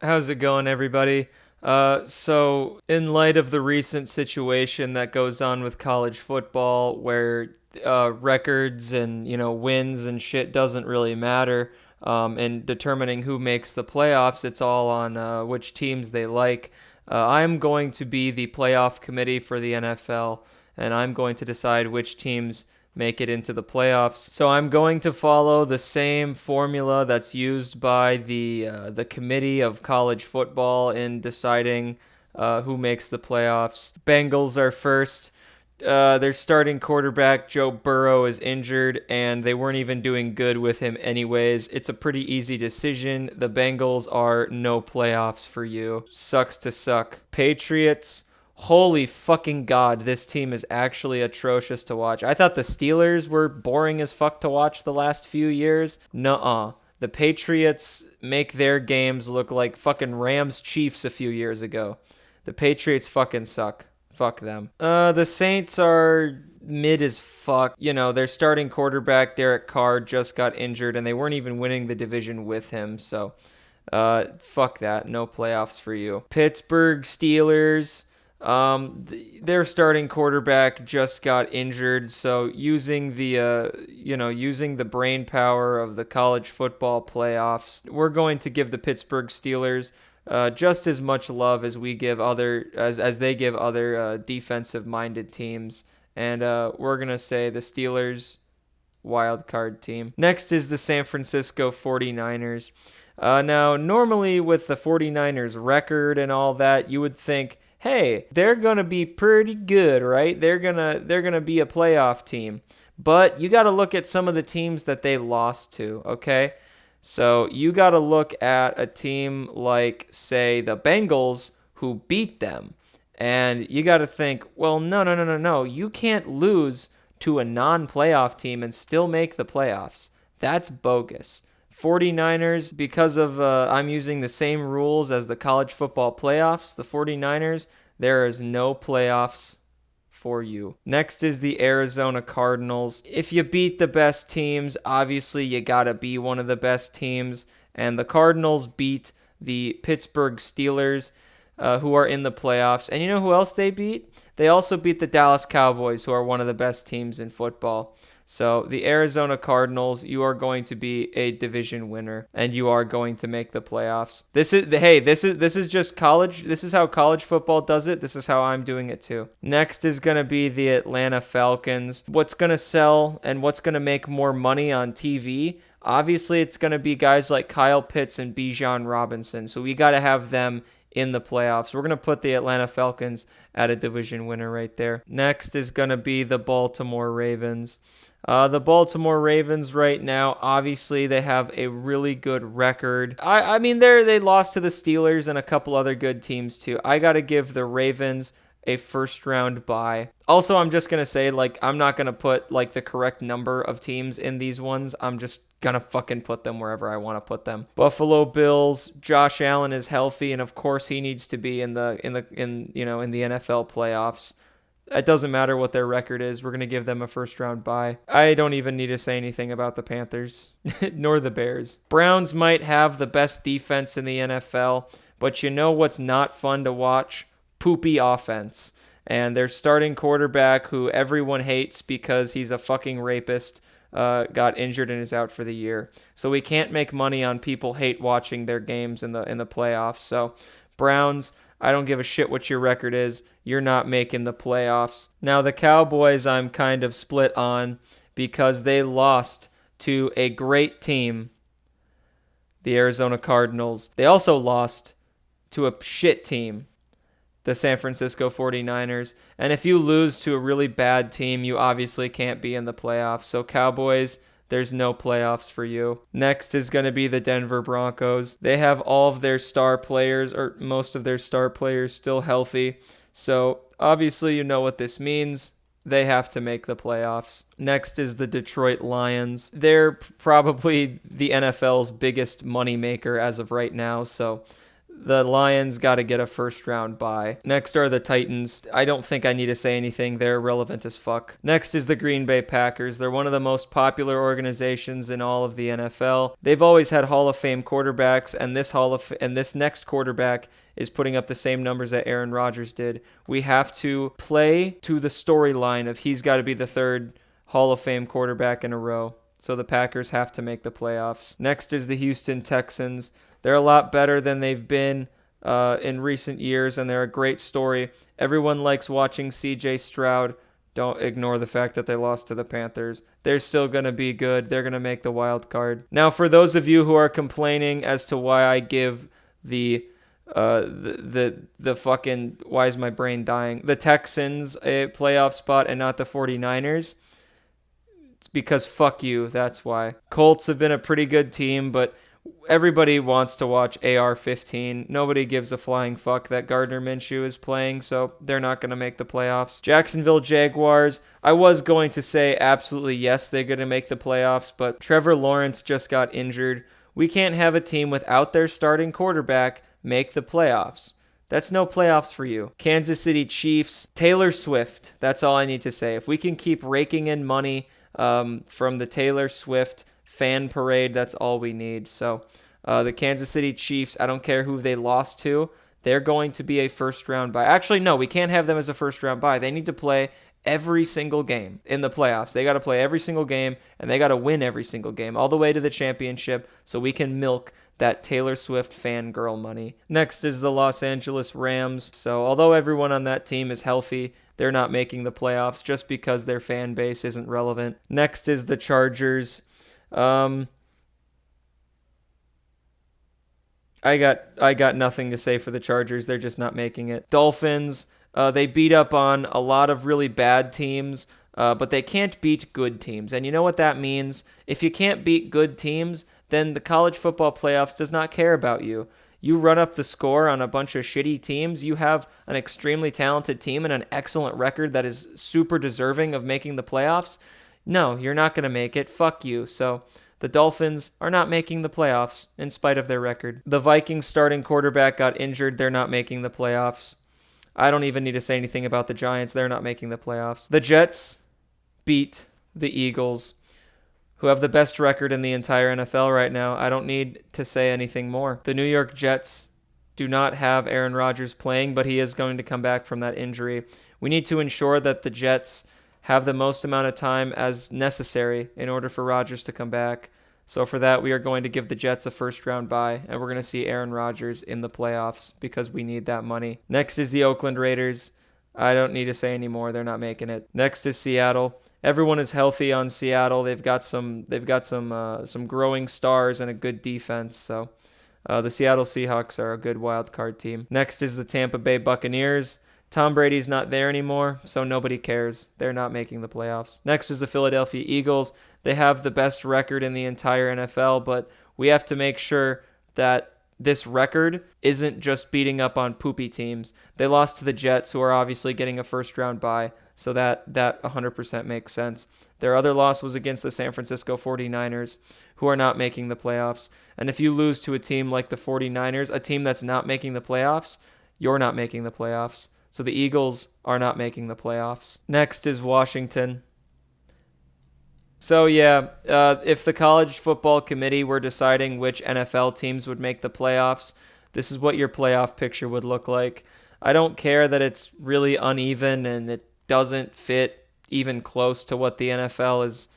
How's it going, everybody? So, in light of the recent situation that goes on with college football, where records and wins and shit doesn't really matter, and determining who makes the playoffs, it's all on which teams they like. I'm going to be the playoff committee for the NFL, and I'm going to decide which teams make it into the playoffs. So I'm going to follow the same formula that's used by the committee of college football in deciding who makes the playoffs. Bengals are first. Their starting quarterback Joe Burrow is injured, and they weren't even doing good with him anyways. It's a pretty easy decision. The Bengals are no playoffs for you. Sucks to suck. Patriots. Holy fucking god, this team is actually atrocious to watch. I thought the Steelers were boring as fuck to watch the last few years. Nuh-uh. The Patriots make their games look like fucking Rams Chiefs a few years ago. The Patriots fucking suck. Fuck them. The Saints are mid as fuck. Their starting quarterback, Derek Carr, just got injured, and they weren't even winning the division with him, so fuck that. No playoffs for you. Pittsburgh Steelers. Their starting quarterback just got injured, so using the brain power of the college football playoffs, we're going to give the Pittsburgh Steelers just as much love as we give as they give other defensive-minded teams, and we're gonna say the Steelers wild card team. Next is the San Francisco 49ers. Now, normally with the 49ers record and all that, you would think, hey, they're going to be pretty good, right? They're going to be a playoff team. But you got to look at some of the teams that they lost to, okay? So, you got to look at a team like, say, the Bengals who beat them. And you got to think, well, no. You can't lose to a non-playoff team and still make the playoffs. That's bogus. 49ers, because of I'm using the same rules as the college football playoffs, the 49ers, there is no playoffs for you. Next is the Arizona Cardinals. If you beat the best teams, obviously you gotta be one of the best teams, and the Cardinals beat the Pittsburgh Steelers, who are in the playoffs. And you know who else they beat? They also beat the Dallas Cowboys, who are one of the best teams in football. So the Arizona Cardinals, you are going to be a division winner, and you are going to make the playoffs. This is just college. This is how college football does it. This is how I'm doing it too. Next is going to be the Atlanta Falcons. What's going to sell and what's going to make more money on TV? Obviously, it's going to be guys like Kyle Pitts and Bijan Robinson. So we got to have them in the playoffs. We're going to put the Atlanta Falcons at a division winner right there. Next is going to be the Baltimore Ravens. The Baltimore Ravens right now, obviously, they have a really good record. I mean, they lost to the Steelers and a couple other good teams, too. I got to give the Ravens a first-round bye. Also, I'm just going to say, I'm not going to put, the correct number of teams in these ones. I'm just going to fucking put them wherever I want to put them. Buffalo Bills, Josh Allen is healthy, and of course he needs to be in the NFL playoffs. It doesn't matter what their record is. We're going to give them a first-round bye. I don't even need to say anything about the Panthers, nor the Bears. Browns might have the best defense in the NFL, but you know what's not fun to watch? Poopy offense. And their starting quarterback, who everyone hates because he's a fucking rapist, got injured and is out for the year. So we can't make money on people hate watching their games in the playoffs. So Browns, I don't give a shit what your record is. You're not making the playoffs. Now, the Cowboys, I'm kind of split on because they lost to a great team, the Arizona Cardinals. They also lost to a shit team, the San Francisco 49ers. And if you lose to a really bad team, you obviously can't be in the playoffs. So, Cowboys, there's no playoffs for you. Next is going to be the Denver Broncos. They have all of their star players, or most of their star players, still healthy. So, obviously, you know what this means. They have to make the playoffs. Next is the Detroit Lions. They're probably the NFL's biggest moneymaker as of right now. So, The Lions got to get a first round bye. Next are the Titans. I don't think I need to say anything. They're irrelevant as fuck. Next is the Green Bay Packers. They're one of the most popular organizations in all of the NFL. They've always had Hall of Fame quarterbacks, and this next quarterback is putting up the same numbers that Aaron Rodgers did. We have to play to the storyline of he's got to be the third Hall of Fame quarterback in a row. So the Packers have to make the playoffs. Next is the Houston Texans. They're a lot better than they've been in recent years, and they're a great story. Everyone likes watching C.J. Stroud. Don't ignore the fact that they lost to the Panthers. They're still going to be good. They're going to make the wild card. Now, for those of you who are complaining as to why I give the fucking, why is my brain dying, the Texans a playoff spot and not the 49ers, it's because fuck you, that's why. Colts have been a pretty good team, but everybody wants to watch AR-15. Nobody gives a flying fuck that Gardner Minshew is playing, so they're not going to make the playoffs. Jacksonville Jaguars, I was going to say absolutely yes, they're going to make the playoffs, but Trevor Lawrence just got injured. We can't have a team without their starting quarterback make the playoffs. That's no playoffs for you. Kansas City Chiefs, Taylor Swift, that's all I need to say. If we can keep raking in money from the Taylor Swift fan parade, that's all we need. So the Kansas City Chiefs, I don't care who they lost to, they're going to be a first round bye. Actually, no, we can't have them as a first round bye. They need to play every single game in the playoffs. They got to play every single game, and they got to win every single game all the way to the championship so we can milk that Taylor Swift fangirl money. Next is the Los Angeles Rams. So although everyone on that team is healthy, they're not making the playoffs just because their fan base isn't relevant. Next is the Chargers. I got nothing to say for the Chargers. They're just not making it. Dolphins, they beat up on a lot of really bad teams, but they can't beat good teams. And you know what that means? If you can't beat good teams, then the college football playoffs does not care about you. You run up the score on a bunch of shitty teams. You have an extremely talented team and an excellent record that is super deserving of making the playoffs. No, you're not going to make it. Fuck you. So the Dolphins are not making the playoffs in spite of their record. The Vikings starting quarterback got injured. They're not making the playoffs. I don't even need to say anything about the Giants. They're not making the playoffs. The Jets beat the Eagles, who have the best record in the entire NFL right now. I don't need to say anything more. The New York Jets do not have Aaron Rodgers playing, but he is going to come back from that injury. We need to ensure that the Jets have the most amount of time as necessary in order for Rodgers to come back. So for that, we are going to give the Jets a first-round bye, and we're going to see Aaron Rodgers in the playoffs because we need that money. Next is the Oakland Raiders. I don't need to say any more. They're not making it. Next is Seattle. Everyone is healthy on Seattle. They've got some growing stars and a good defense. So the Seattle Seahawks are a good wild card team. Next is the Tampa Bay Buccaneers. Tom Brady's not there anymore, so nobody cares. They're not making the playoffs. Next is the Philadelphia Eagles. They have the best record in the entire NFL, but we have to make sure that this record isn't just beating up on poopy teams. They lost to the Jets, who are obviously getting a first-round bye, so that 100% makes sense. Their other loss was against the San Francisco 49ers, who are not making the playoffs. And if you lose to a team like the 49ers, a team that's not making the playoffs, you're not making the playoffs. So the Eagles are not making the playoffs. Next is Washington. So yeah, if the college football committee were deciding which NFL teams would make the playoffs, this is what your playoff picture would look like. I don't care that it's really uneven and it doesn't fit even close to what the NFL is,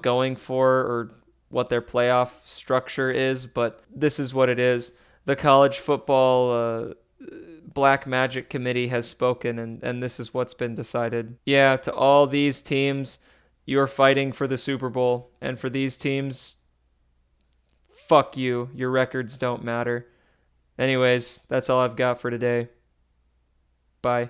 going for or what their playoff structure is, but this is what it is. The college football Black Magic Committee has spoken, and this is what's been decided. Yeah, to all these teams, you're fighting for the Super Bowl, and for these teams, fuck you. Your records don't matter. Anyways, that's all I've got for today. Bye.